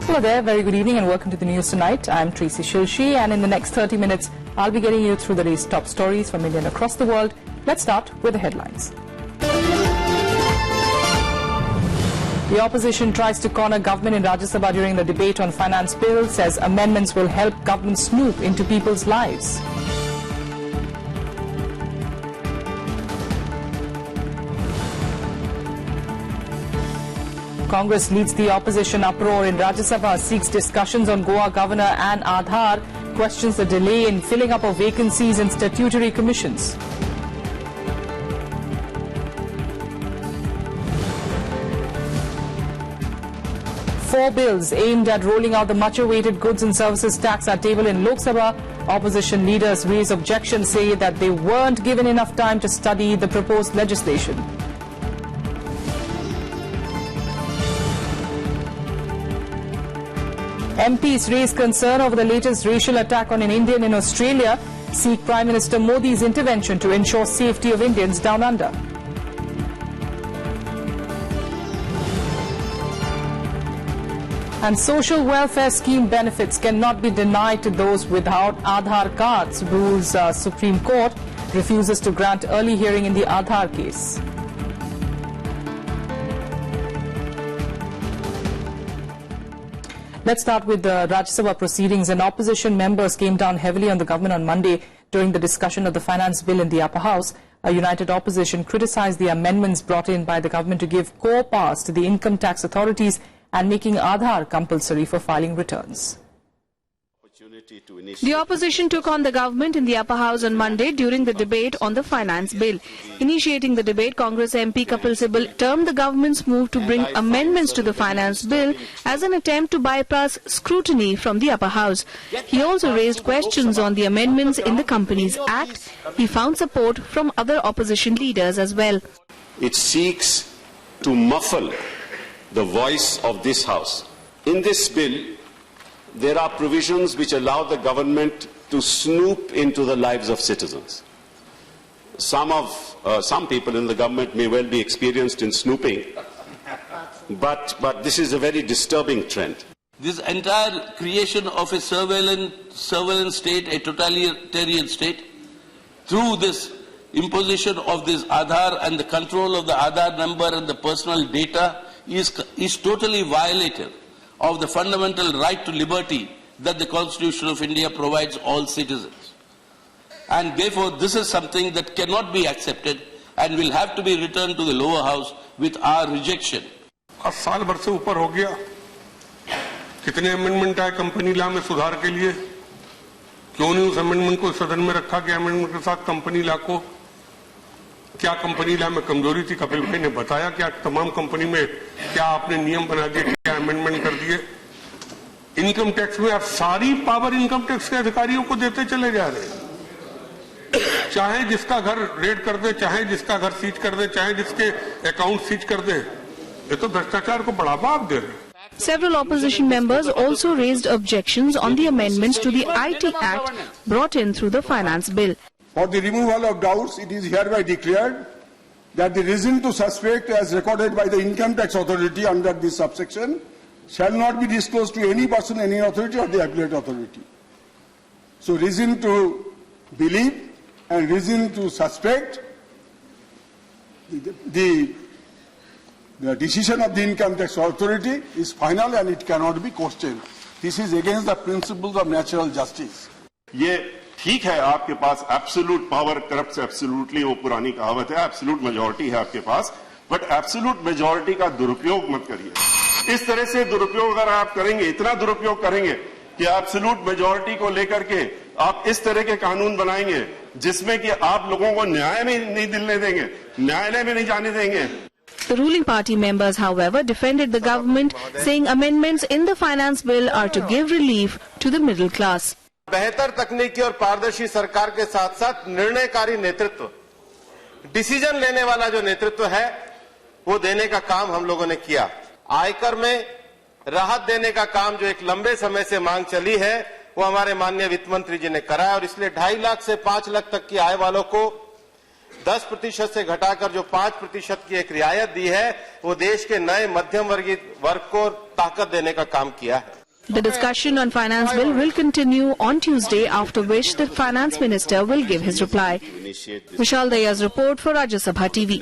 Hello there, very good evening and welcome to the news tonight. I'm Tracy Shilshi, and in the next 30 minutes, I'll be getting you through the day's top stories from India and across the world. Let's start with the headlines. The opposition tries to corner government in Rajya Sabha during the debate on finance bill, says amendments will help government snoop into people's lives. Congress leads the opposition uproar in Rajya Sabha, seeks discussions on Goa governor and Aadhaar, questions the delay in filling up of vacancies in statutory commissions. Four bills aimed at rolling out the much-awaited goods and services tax are tabled in Lok Sabha. Opposition leaders raise objections, say that they weren't given enough time to study the proposed legislation. MPs raise concern over the latest racial attack on an Indian in Australia, seek Prime Minister Modi's intervention to ensure safety of Indians down under. And social welfare scheme benefits cannot be denied to those without Aadhaar cards, rules Supreme Court, refuses to grant early hearing in the Aadhaar case. Let's start with the Rajya Sabha proceedings, and opposition members came down heavily on the government on Monday during the discussion of the finance bill in the upper house. A united opposition criticized the amendments brought in by the government to give core powers to the income tax authorities and making Aadhaar compulsory for filing returns. The opposition took on the government in the upper house on Monday during the debate on the finance bill. Initiating the debate, Congress MP Kapil Sibal termed the government's move to bring amendments to the finance bill as an attempt to bypass scrutiny from the upper house. He also raised questions on the amendments in the Companies Act. He found support from other opposition leaders as well. It seeks to muffle the voice of this house. In this bill, there are provisions which allow the government to snoop into the lives of citizens. Some people in the government may well be experienced in snooping, but this is a very disturbing trend. This entire creation of a surveillance state, a totalitarian state, through this imposition of this Aadhaar and the control of the Aadhaar number and the personal data is totally violative of the fundamental right to liberty that the Constitution of India provides all citizens. And therefore, this is something that cannot be accepted and will have to be returned to the lower house with our rejection. साल भर से ऊपर हो गया, कितने amendment आए company law में सुधार के लिए, क्यों नहीं उस अमेंडमेंट को सदन में रखा कि अमेंडमेंट के साथ कंपनी लॉ को क्या कंपनी लॉ में कमजोरी थी? कपिल भाई ने बताया क्या तमाम कंपनी में क्या आपने नियम बना दिए, क्या अमेंडमेंट कर दिए? इनकम टैक्स में आप सारी पावर इनकम टैक्स के अधिकारियों को देते चले जा रहे हैं, चाहे जिसका घर रेड कर दे, चाहे जिसका घर सीज कर दे, चाहे जिसके अकाउंट सीज कर दे। ये तो भ्रष्टाचार को बढ़ावा आप दे रहे हैं। Several opposition members also raised objections on the amendments to the IT Act brought in through the finance bill. For the removal of doubts, it is hereby declared that the reason to suspect as recorded by the Income Tax Authority under this subsection shall not be disclosed to any person, any authority or the appellate authority. So reason to believe and reason to suspect, the decision of the Income Tax Authority is final and it cannot be questioned. This is against the principles of natural justice. ये ठीक है, आपके पास absolute power corrupt से absolutely, वो पुरानी कहावत है, absolute majority है आपके पास, बट एब्सोल्यूट मेजॉरिटी का दुरुपयोग मत करिए। इस तरह से दुरुपयोग अगर आप करेंगे, इतना दुरुपयोग करेंगे कि एब्सोल्यूट मेजॉरिटी को लेकर के आप इस तरह के कानून बनाएंगे जिसमें कि आप लोगों को न्याय में नहीं दिलने देंगे, न्यायालय में नहीं जाने देंगे। The ruling party members, however, defended the government, saying amendments in the finance bill are to give relief to the middle class. बेहतर तकनीकी और पारदर्शी सरकार के साथ साथ निर्णयकारी नेतृत्व, डिसीजन लेने वाला जो नेतृत्व है वो देने का काम हम लोगों ने किया। आयकर में राहत देने का काम जो एक लंबे समय से मांग चली है वो हमारे माननीय वित्त मंत्री जी ने करा है, और इसलिए 2.5 लाख से 5 लाख तक की आय वालों को 10% से घटाकर जो 5% की एक रियायत दी है, वो देश के नए मध्यम वर्ग को ताकत देने का काम किया है। The discussion on finance bill will continue on Tuesday, after which the finance minister will give his reply. Vishal Daya's report for Rajya Sabha TV.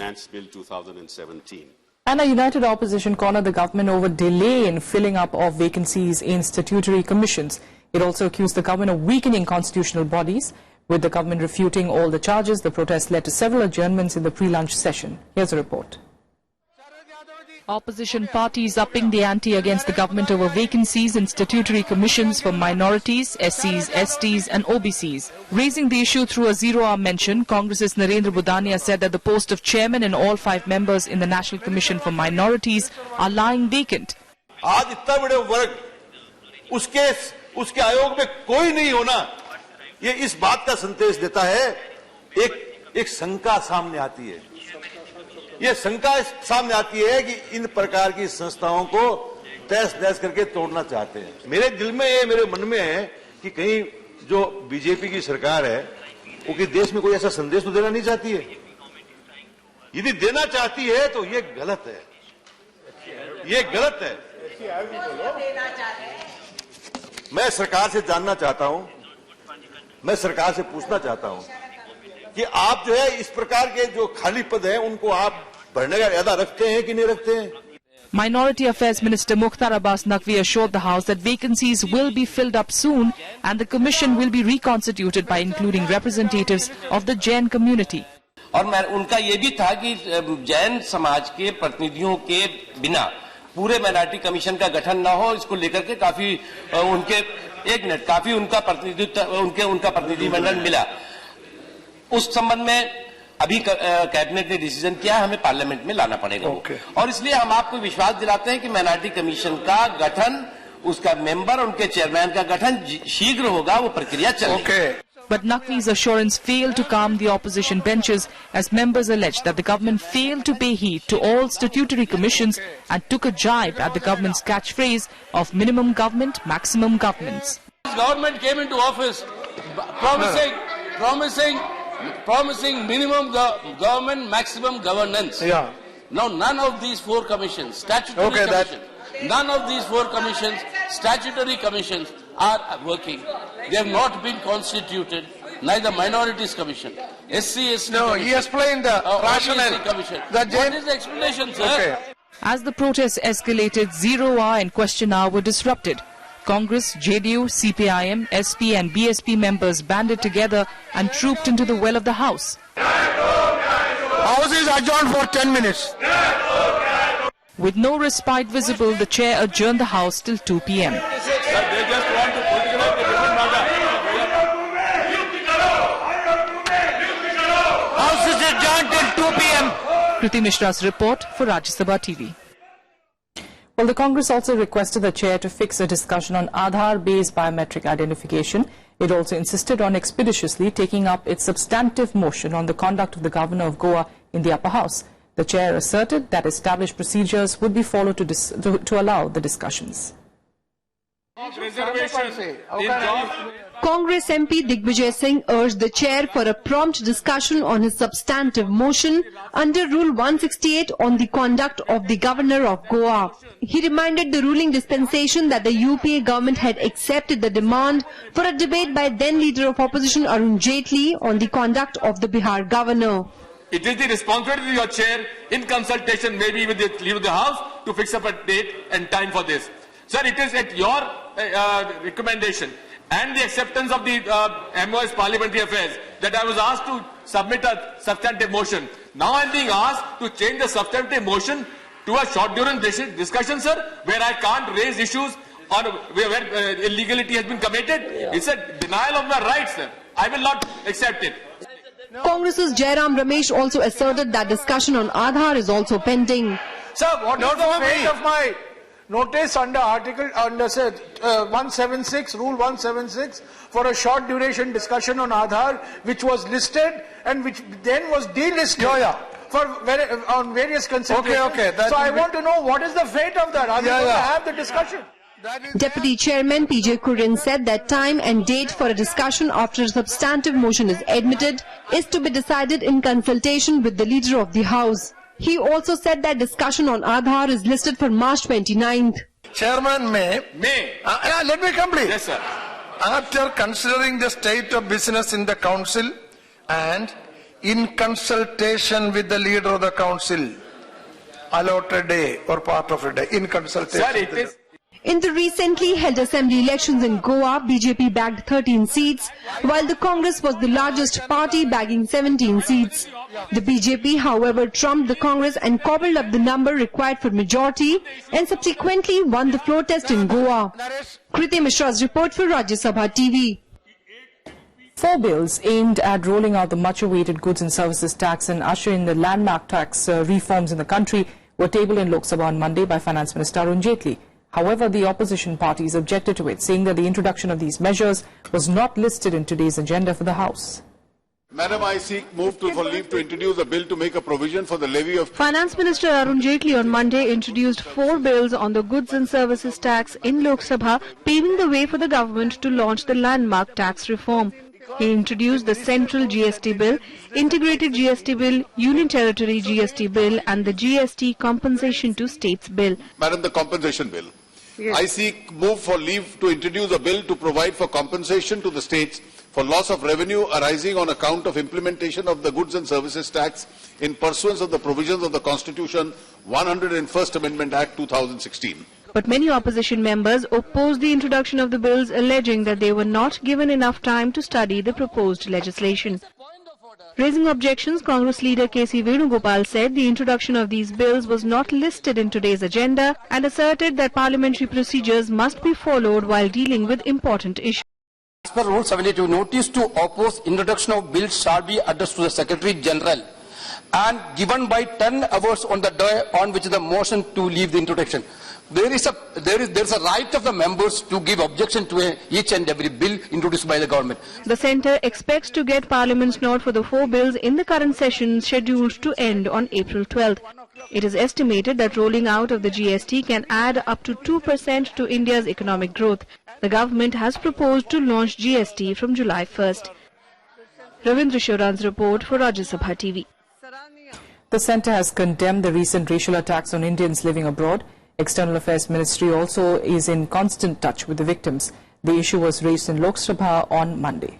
And a united opposition cornered the government over delay in filling up of vacancies in statutory commissions. It also accused the government of weakening constitutional bodies. With the government refuting all the charges, the protest led to several adjournments in the pre-lunch session. Here's a report. Opposition parties upping the ante against the government over vacancies in statutory commissions for minorities, SCs, STs and OBCs. Raising the issue through a zero-hour mention, Congress's Narendra Budania said that the post of chairman and all 5 members in the National Commission for Minorities are lying vacant. आज इतना बड़े वर्ग उसके आयोग में कोई नहीं होना, ये इस बात का संदेश देता है। एक शंका सामने आती है, ये शंका सामने आती है कि इन प्रकार की संस्थाओं को तहस-नहस करके तोड़ना चाहते हैं। मेरे दिल में है, मेरे मन में है कि कहीं जो बीजेपी की सरकार है, वो कि देश में कोई ऐसा संदेश तो देना नहीं चाहती है। यदि देना चाहती है तो ये गलत है, ये गलत है। मैं सरकार से जानना चाहता हूं, मैं सरकार से पूछना चाहता हूं कि आप जो है इस प्रकार के जो खाली पद हैं उनको आप भरने का इरादा रखते हैं कि नहीं रखते हैं? Minority Affairs Minister Mukhtar Abbas Naqvi assured the House that vacancies will be filled up soon and the commission will be reconstituted by including representatives of the Jain community. और उनका ये भी था कि जैन समाज के प्रतिनिधियों के बिना पूरे माइनॉरिटी कमीशन का गठन न हो, इसको लेकर के काफी उनका प्रतिनिधिमंडल मिला। उस संबंध में अभी कैबिनेट ने डिसीजन किया, हमें पार्लियामेंट में लाना पड़ेगा। और इसलिए हम आपको विश्वास दिलाते हैं कि माइनॉरिटी कमीशन का गठन, उसका मेंबर, उनके चेयरमैन का गठन शीघ्र होगा, वो प्रक्रिया चलेगी। But Naqvi's assurance failed to calm the opposition benches as members alleged that the government failed to pay heed to all statutory commissions and took a jibe at the government's catchphrase of minimum government, maximum governance. This government came into office promising minimum government, maximum governance. Yeah. Now none of these 4 commissions, statutory statutory commissions are working. They have not been constituted. Neither minorities commission, SC, ST No, commission, he explained the rationale. Commission. What is the explanation, sir? Okay. As the protests escalated, zero hour and question hour were disrupted. Congress, JDU, CPIM, SP and BSP members banded together and trooped into the well of the House. House is adjourned for 10 minutes. With no respite visible, the chair adjourned the House till 2 p.m. House is adjourned till 2 p.m. Kriti Mishra's report for Rajya Sabha TV. Well, the Congress also requested the chair to fix a discussion on Aadhaar-based biometric identification. It also insisted on expeditiously taking up its substantive motion on the conduct of the governor of Goa in the upper house. The chair asserted that established procedures would be followed to allow the discussions. Congress MP Digvijay Singh urged the chair for a prompt discussion on his substantive motion under Rule 168 on the conduct of the Governor of Goa. He reminded the ruling dispensation that the UPA government had accepted the demand for a debate by then Leader of Opposition Arun Jaitley on the conduct of the Bihar Governor. It is the responsibility of your chair, in consultation maybe with the Leader of the House, to fix up a date and time for this. Sir, it is at your recommendation and the acceptance of the MOS Parliamentary Affairs that I was asked to submit a substantive motion. Now I am being asked to change the substantive motion to a short duration discussion, sir, where I can't raise issues or where illegality has been committed. It's a denial of my rights, sir. I will not accept it. Congress's Jairam Ramesh also asserted that discussion on Aadhaar is also pending. Sir, what is the fate of my notice under Article 176, Rule 176, for a short duration discussion on Aadhaar, which was listed and which then was delisted on various considerations. Okay. So I want to know what is the fate of that. Are we going to have the discussion? Deputy Chairman PJ Kurian said that time and date for a discussion after a substantive motion is admitted is to be decided in consultation with the Leader of the House. He also said that discussion on Aadhaar is listed for March 29th. Chairman may. Let me complete. Yes, sir. After considering the state of business in the council and in consultation with the Leader of the council, allot a day or part of a day in consultation. Sir, it is. In the recently held assembly elections in Goa, BJP bagged 13 seats, while the Congress was the largest party, bagging 17 seats. The BJP, however, trumped the Congress and cobbled up the number required for majority and subsequently won the floor test in Goa. Kriti Mishra's report for Rajya Sabha TV. 4 bills aimed at rolling out the much-awaited goods and services tax and usher in the landmark tax reforms in the country were tabled in Lok Sabha on Monday by Finance Minister Arun Jaitley. However, the opposition parties objected to it, saying that the introduction of these measures was not listed in today's agenda for the House. Madam, I seek move for leave to introduce a bill to make a provision for the levy of... Finance Minister Arun Jaitley on Monday introduced 4 bills on the goods and services tax in Lok Sabha, paving the way for the government to launch the landmark tax reform. He introduced the Central GST Bill, Integrated GST Bill, Union Territory GST Bill and the GST Compensation to States Bill. Madam, the Compensation Bill. Yes. I seek move for leave to introduce a bill to provide for compensation to the states for loss of revenue arising on account of implementation of the Goods and Services Tax in pursuance of the provisions of the Constitution 101st Amendment Act 2016. But many opposition members opposed the introduction of the bills, alleging that they were not given enough time to study the proposed legislation. Raising objections, Congress leader K.C. Venugopal said the introduction of these bills was not listed in today's agenda and asserted that parliamentary procedures must be followed while dealing with important issues. As per Rule 72, notice to oppose introduction of bills shall be addressed to the Secretary General and given by 10 hours on the day on which the motion to leave the introduction. There is a right of the members to give objection to each and every bill introduced by the government. The centre expects to get Parliament's nod for the 4 bills in the current session scheduled to end on April 12th. It is estimated that rolling out of the GST can add up to 2% to India's economic growth. The government has proposed to launch GST from July 1st. Ravindra Shivran's report for Rajya Sabha TV. The centre has condemned the recent racial attacks on Indians living abroad. External Affairs Ministry also is in constant touch with the victims. The issue was raised in Lok Sabha on Monday.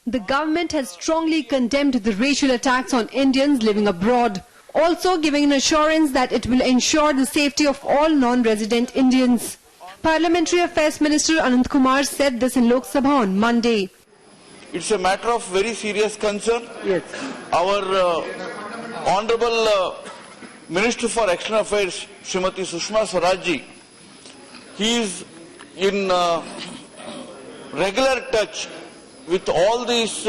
The government has strongly condemned the racial attacks on Indians living abroad, also giving an assurance that it will ensure the safety of all non-resident Indians. Parliamentary Affairs Minister Anant Kumar said this in Lok Sabha on Monday. It's a matter of very serious concern. Yes. Our Honorable Minister for External Affairs, Srimati Sushma Swaraj, he is in regular touch with all these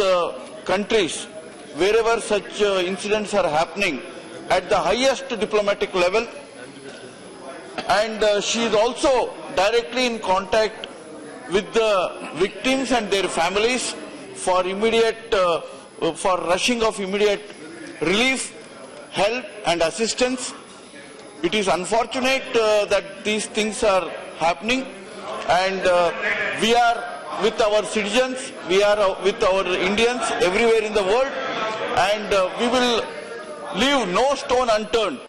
countries wherever such incidents are happening at the highest diplomatic level, and she is also directly in contact with the victims and their families for rushing of immediate relief, help and assistance. It is unfortunate that these things are happening, and we are with our citizens, we are with our Indians everywhere in the world, and we will leave no stone unturned.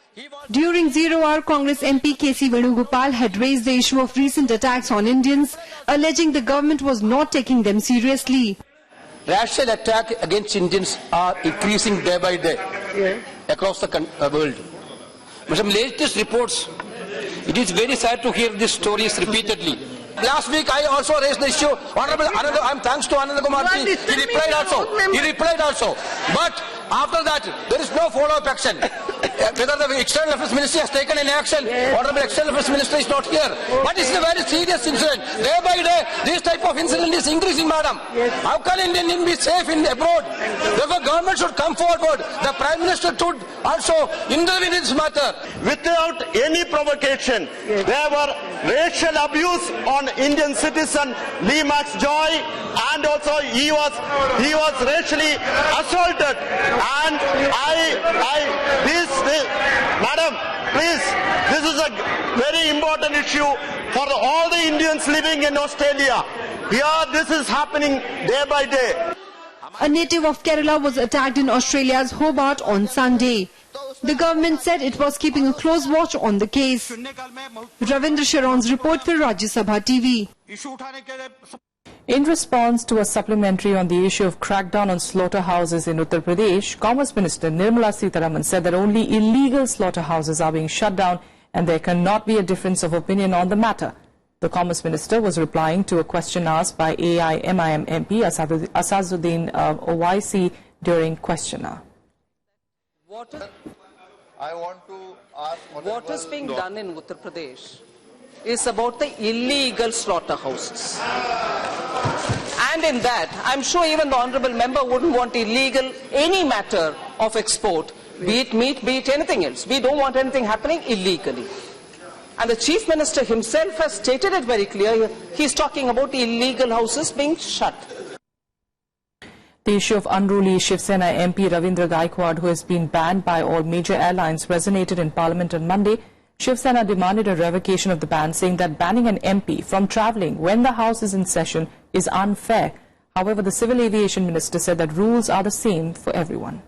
During 0 hour, Congress MP K.C. Venugopal had raised the issue of recent attacks on Indians, alleging the government was not taking them seriously. Racial attacks against Indians are increasing day by day across the world. But some latest reports, it is very sad to hear these stories repeatedly. Last week I also raised the issue. Honorable Anand, I'm thanks to Anand Kumar ji. He replied also. But after that, there is no follow-up action. Whether the External Affairs Ministry has taken any action, Honorable External Affairs Minister is not here. But it's a very serious incident. Day by day, this type of incident is increasing, madam. How can Indian be safe in abroad? Therefore, government should come forward. The Prime Minister should also intervene in this matter. Without any provocation, there were racial abuse on Indian citizen Lee Max Joy, and also he was racially assaulted. And madam, Please, this is a very important issue for all the Indians living in Australia. Here, this is happening day by day. A native of Kerala was attacked in Australia's Hobart on Sunday. The government said it was keeping a close watch on the case. Ravindra Sharon's report for Rajya Sabha TV. In response to a supplementary on the issue of crackdown on slaughterhouses in Uttar Pradesh, Commerce Minister Nirmala Sitharaman said that only illegal slaughterhouses are being shut down and there cannot be a difference of opinion on the matter. The Commerce Minister was replying to a question asked by AIMIM MP Asaduddin Owaisi during question hour. What is being done in Uttar Pradesh is about the illegal slaughterhouses. And in that, I'm sure even the Honourable Member wouldn't want illegal any matter of export, be it meat, be it anything else. We don't want anything happening illegally. And the Chief Minister himself has stated it very clearly. He's talking about illegal houses being shut. The issue of unruly Shiv Sena MP Ravindra Gaikwad, who has been banned by all major airlines, resonated in Parliament on Monday. Shiv Sena demanded a revocation of the ban, saying that banning an MP from travelling when the House is in session is unfair. However, the Civil Aviation Minister said that rules are the same for everyone.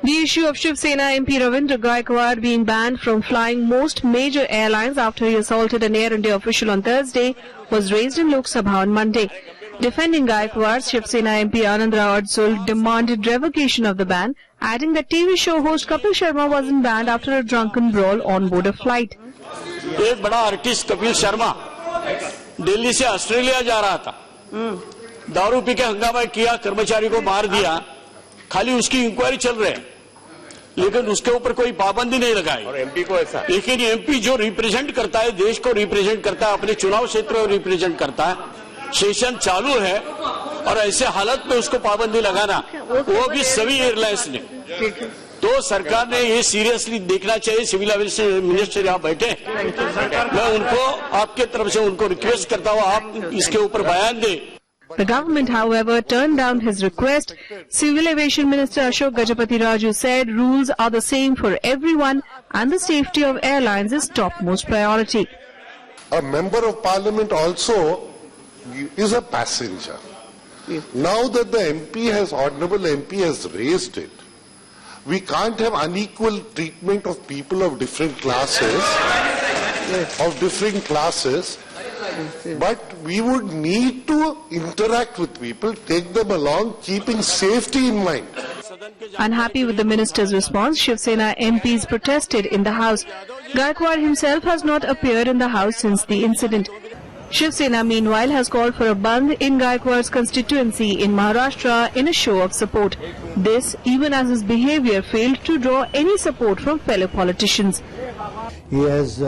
The issue of Shiv Sena MP Ravindra Gaikwad being banned from flying most major airlines after he assaulted an Air India official on Thursday was raised in Lok Sabha on Monday. Defending Gaikwad, Shiv Sena MP Anand Rao Adsul demanded revocation of the ban, adding that TV show host Kapil Sharma wasn't banned after a drunken brawl on board a flight. एक बड़ा artist Kapil Sharma Delhi से Australia जा रहा था, दारू P के हंगामा किया, कर्मचारी को मार दिया, खाली उसकी इंक्वायरी चल रही है, लेकिन उसके ऊपर कोई पाबंदी नहीं लगाई। और एमपी को ऐसा, लेकिन एमपी जो रिप्रेजेंट करता है, देश को रिप्रेजेंट करता है, अपने चुनाव क्षेत्र को रिप्रेजेंट करता है, सेशन चालू है और ऐसे हालत में उसको पाबंदी लगाना, वो भी सभी एयरलाइंस ने, तो सरकार ने ये सीरियसली देखना चाहिए। सिविल एविएशन मिनिस्टर यहाँ बैठे, मैं उनको आपके तरफ से उनको रिक्वेस्ट करता हूँ, आप इसके ऊपर बयान दें। The government, however, turned down his request. Civil Aviation Minister Ashok Gajapati Raju said rules are the same for everyone and the safety of airlines is topmost priority. A member of parliament also is a passenger. Now that the MP has, honorable MP has raised it, we can't have unequal treatment of people of different classes, but we would need to interact with people, take them along, keeping safety in mind. Unhappy with the minister's response, Shiv Sena MPs protested in the House. Gaikwad himself has not appeared in the House since the incident. Shiv Sena, meanwhile, has called for a bandh in Gaikwad's constituency in Maharashtra in a show of support. This, even as his behaviour failed to draw any support from fellow politicians. He has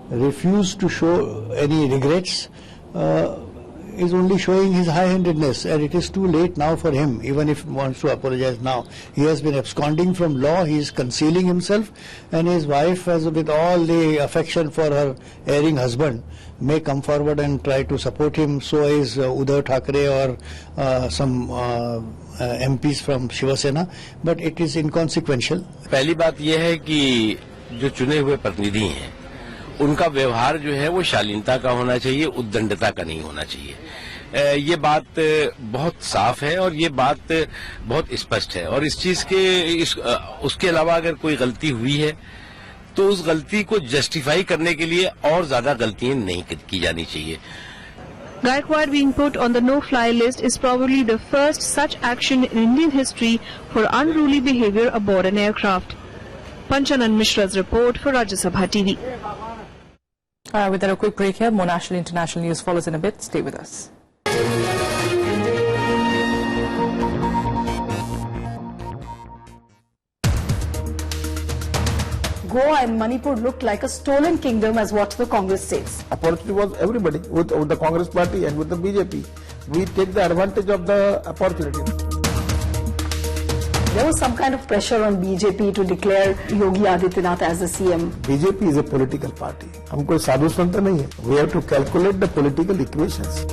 refused to show any regrets, is only showing his high-handedness, and it is too late now for him, even if he wants to apologize now. He has been absconding from law, he is concealing himself, and his wife, has, with all the affection for her erring husband, may come forward and try to support him. So is Uddhav Thackeray or some MPs from Shiv Sena, but it is inconsequential. पहली बात यह है कि जो चुने हुए प्रतिनिधि हैं, उनका व्यवहार जो है वो शालीनता का होना चाहिए, उद्दंडता का नहीं होना चाहिए। ये बात बहुत साफ है और ये बात बहुत स्पष्ट है, और इस चीज के उसके अलावा अगर कोई गलती हुई है तो उस गलती को जस्टिफाई करने के लिए और ज्यादा गलतियां नहीं की जानी चाहिए। Gaikwad being put on the no-fly list is probably the first such action in Indian history for unruly behavior aboard an aircraft. Panchanan Mishra's report for Rajya Sabha TV. With that, a quick break here. More national international news follows in a bit. Stay with us. Goa and Manipur looked like a stolen kingdom, as what the Congress says. Opportunity was everybody, with the Congress party and with the BJP. We take the advantage of the opportunity. There was some kind of pressure on BJP to declare Yogi Adityanath as the CM. BJP is a political party. हम कोई साधु संत नहीं है. We have to calculate the political equations.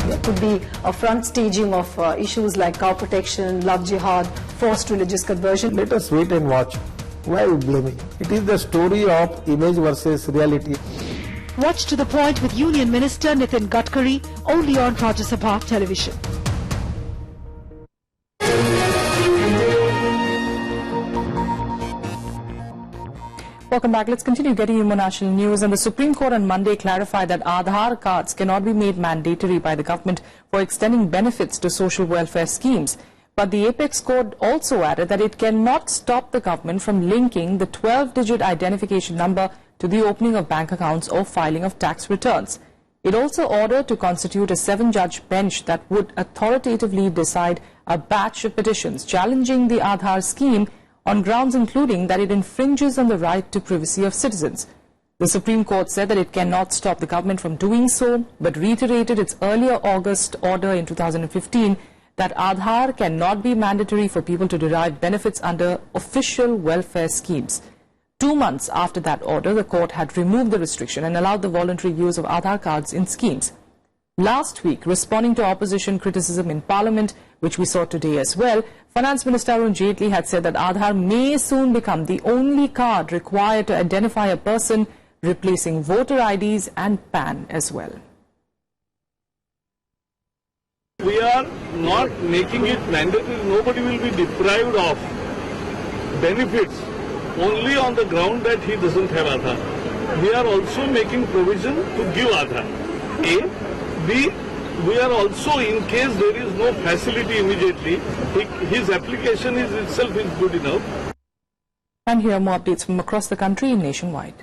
There could be a front staging of issues like cow protection, love jihad, forced religious conversion. Let us wait and watch. Why are we blaming? It is the story of image versus reality. Watch To The Point with Union Minister Nitin Gadkari only on Rajya Sabha television. Welcome back. Let's continue getting you more national news. And the Supreme Court on Monday clarified that Aadhaar cards cannot be made mandatory by the government for extending benefits to social welfare schemes. But the Apex Court also added that it cannot stop the government from linking the 12-digit identification number to the opening of bank accounts or filing of tax returns. It also ordered to constitute a 7-judge bench that would authoritatively decide a batch of petitions challenging the Aadhaar scheme on grounds including that it infringes on the right to privacy of citizens. The Supreme Court said that it cannot stop the government from doing so, but reiterated its earlier August order in 2015 that Aadhaar cannot be mandatory for people to derive benefits under official welfare schemes. 2 months after that order, the court had removed the restriction and allowed the voluntary use of Aadhaar cards in schemes. Last week, responding to opposition criticism in Parliament, which we saw today as well, Finance Minister Arun Jaitley had said that Aadhaar may soon become the only card required to identify a person, replacing voter IDs and PAN as well. We are not making it mandatory. Nobody will be deprived of benefits only on the ground that he doesn't have Aadhaar. We are also making provision to give Aadhaar. A. B. We are also, in case there is no facility immediately, his application itself is good enough. And here are more updates from across the country and nationwide.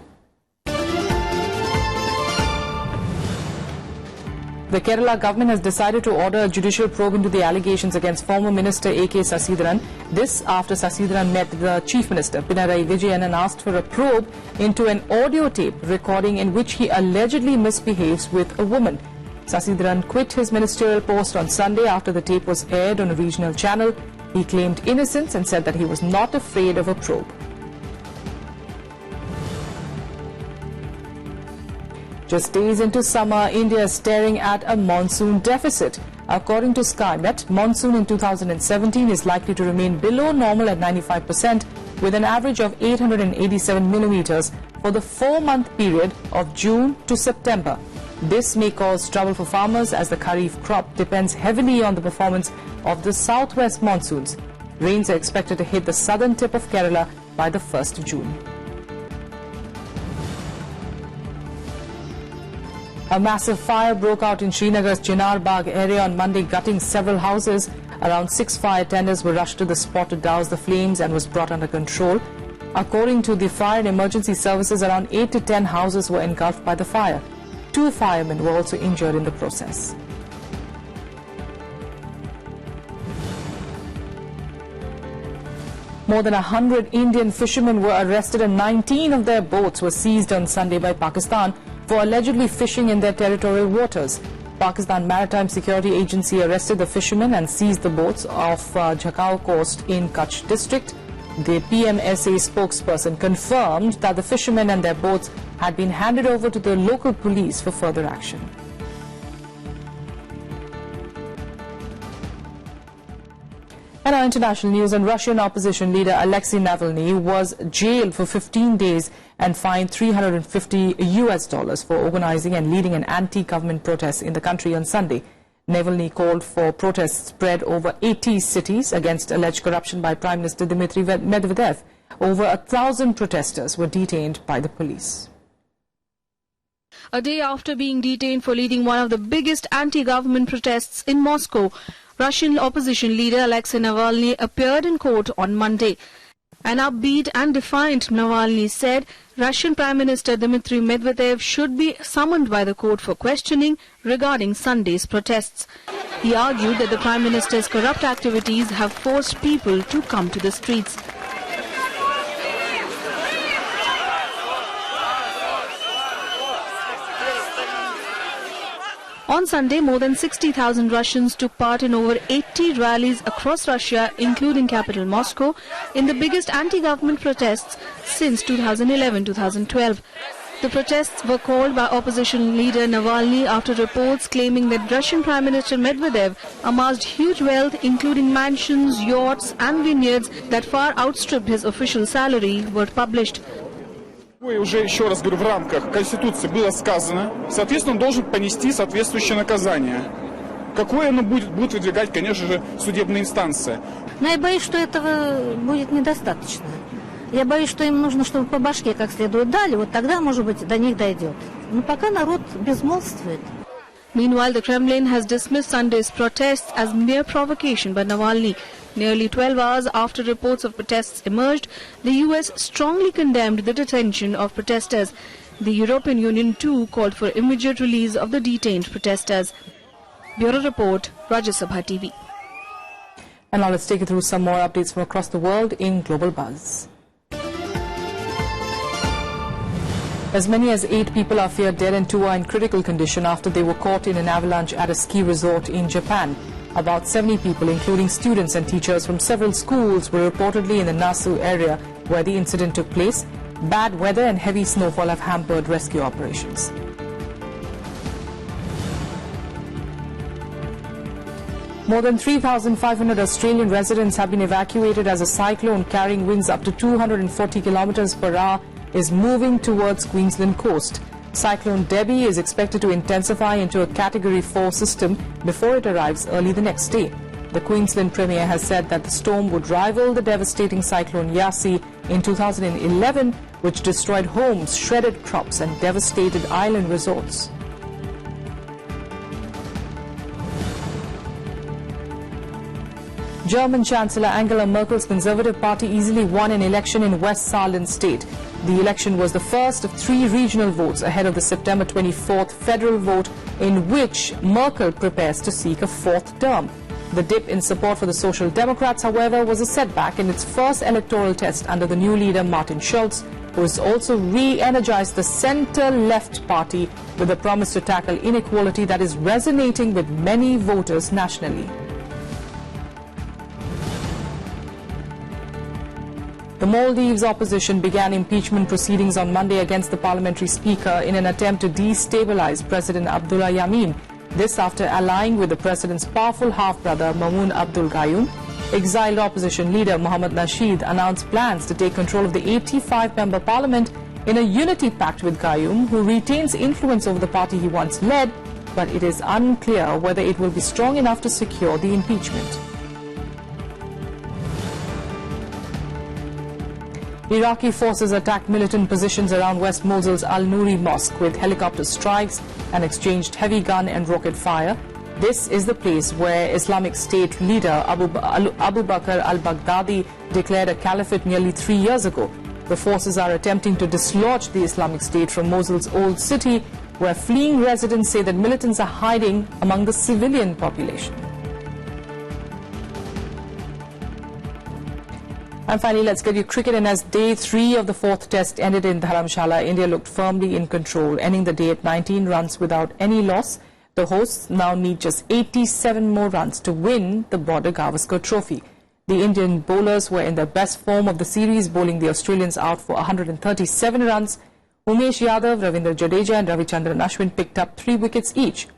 The Kerala government has decided to order a judicial probe into the allegations against former Minister A.K. Sasidharan. This after Sasidharan met the Chief Minister Pinarayi Vijayan and asked for a probe into an audio tape recording in which he allegedly misbehaves with a woman. Sasidharan quit his ministerial post on Sunday after the tape was aired on a regional channel. He claimed innocence and said that he was not afraid of a probe. Just days into summer, India is staring at a monsoon deficit. According to SkyMet, monsoon in 2017 is likely to remain below normal at 95%, with an average of 887 millimeters for the 4-month period of June to September. This may cause trouble for farmers as the Kharif crop depends heavily on the performance of the southwest monsoons. Rains are expected to hit the southern tip of Kerala by the 1st of June. A massive fire broke out in Srinagar's Chinar Bagh area on Monday, gutting several houses. Around 6 fire tenders were rushed to the spot to douse the flames and was brought under control. According to the fire and emergency services, around 8 to 10 houses were engulfed by the fire. 2 firemen were also injured in the process. More than 100 Indian fishermen were arrested and 19 of their boats were seized on Sunday by Pakistan for allegedly fishing in their territorial waters. Pakistan Maritime Security Agency arrested the fishermen and seized the boats off Jhakau coast in Kutch district. The PMSA spokesperson confirmed that the fishermen and their boats had been handed over to the local police for further action. And our international news, and Russian opposition leader Alexei Navalny was jailed for 15 days and fined $350 for organizing and leading an anti-government protest in the country on Sunday. Navalny called for protests spread over 80 cities against alleged corruption by Prime Minister Dmitry Medvedev. Over 1,000 protesters were detained by the police. A day after being detained for leading one of the biggest anti-government protests in Moscow, Russian opposition leader Alexei Navalny appeared in court on Monday. An upbeat and defiant Navalny said Russian Prime Minister Dmitry Medvedev should be summoned by the court for questioning regarding Sunday's protests. He argued that the Prime Minister's corrupt activities have forced people to come to the streets. On Sunday, more than 60,000 Russians took part in over 80 rallies across Russia, including capital Moscow, in the biggest anti-government protests since 2011-2012. The protests were called by opposition leader Navalny after reports claiming that Russian Prime Minister Medvedev amassed huge wealth, including mansions, yachts and vineyards that far outstripped his official salary, were published. Уже еще раз говорю, в рамках Конституции было сказано, соответственно, он должен понести соответствующее наказание. Какое оно будет выдвигать, конечно же, судебная инстанция. Но я боюсь, что этого будет недостаточно. Я боюсь, что им нужно, чтобы по башке как следует дали, вот тогда, может быть, до них дойдет. Но пока народ безмолвствует. Meanwhile, the Kremlin has dismissed Sunday's protests as mere provocation by Navalny. Nearly 12 hours after reports of protests emerged, the US strongly condemned the detention of protesters. The European Union too called for immediate release of the detained protesters. Bureau Report, Rajya Sabha TV. And now let's take you through some more updates from across the world in Global Buzz. As many as 8 people are feared dead and 2 are in critical condition after they were caught in an avalanche at a ski resort in Japan. About 70 people, including students and teachers from several schools, were reportedly in the Nasu area where the incident took place. Bad weather and heavy snowfall have hampered rescue operations. More than 3,500 Australian residents have been evacuated as a cyclone carrying winds up to 240 kilometers per hour is moving towards Queensland coast. Cyclone Debbie is expected to intensify into a Category 4 system before it arrives early the next day. The Queensland Premier has said that the storm would rival the devastating cyclone Yasi in 2011, which destroyed homes, shredded crops and devastated island resorts. German Chancellor Angela Merkel's Conservative Party easily won an election in West Saarland state. The election was the first of 3 regional votes ahead of the September 24th federal vote in which Merkel prepares to seek a 4th term. The dip in support for the Social Democrats, however, was a setback in its first electoral test under the new leader Martin Schulz, who has also re-energized the centre-left party with a promise to tackle inequality that is resonating with many voters nationally. The Maldives opposition began impeachment proceedings on Monday against the parliamentary speaker in an attempt to destabilize President Abdullah Yameen. This after allying with the president's powerful half-brother Maumoon Abdul Gayoom. Exiled opposition leader Mohammad Nasheed announced plans to take control of the 85-member parliament in a unity pact with Gayoom, who retains influence over the party he once led, but it is unclear whether it will be strong enough to secure the impeachment. Iraqi forces attacked militant positions around West Mosul's Al-Nouri Mosque with helicopter strikes and exchanged heavy gun and rocket fire. This is the place where Islamic State leader Abu Bakr al-Baghdadi declared a caliphate nearly 3 years ago. The forces are attempting to dislodge the Islamic State from Mosul's old city, where fleeing residents say that militants are hiding among the civilian population. And finally, let's get you cricket. And as day 3 of the 4th test ended in Dharamshala, India looked firmly in control, ending the day at 19 runs without any loss. The hosts now need just 87 more runs to win the Border Gavaskar Trophy. The Indian bowlers were in their best form of the series, bowling the Australians out for 137 runs. Umesh Yadav, Ravindra Jadeja and Ravichandran Ashwin picked up 3 wickets each.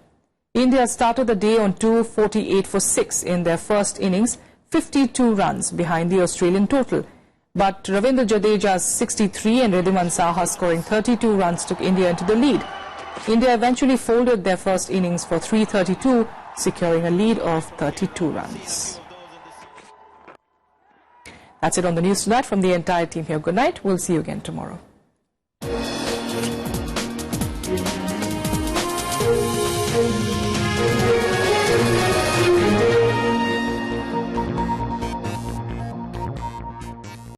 India started the day on 248 for 6 in their first innings, 52 runs behind the Australian total. But Ravindra Jadeja's 63 and Ridhiman Saha scoring 32 runs took India into the lead. India eventually folded their first innings for 332, securing a lead of 32 runs. That's it on the news tonight. From the entire team here, good night. We'll see you again tomorrow.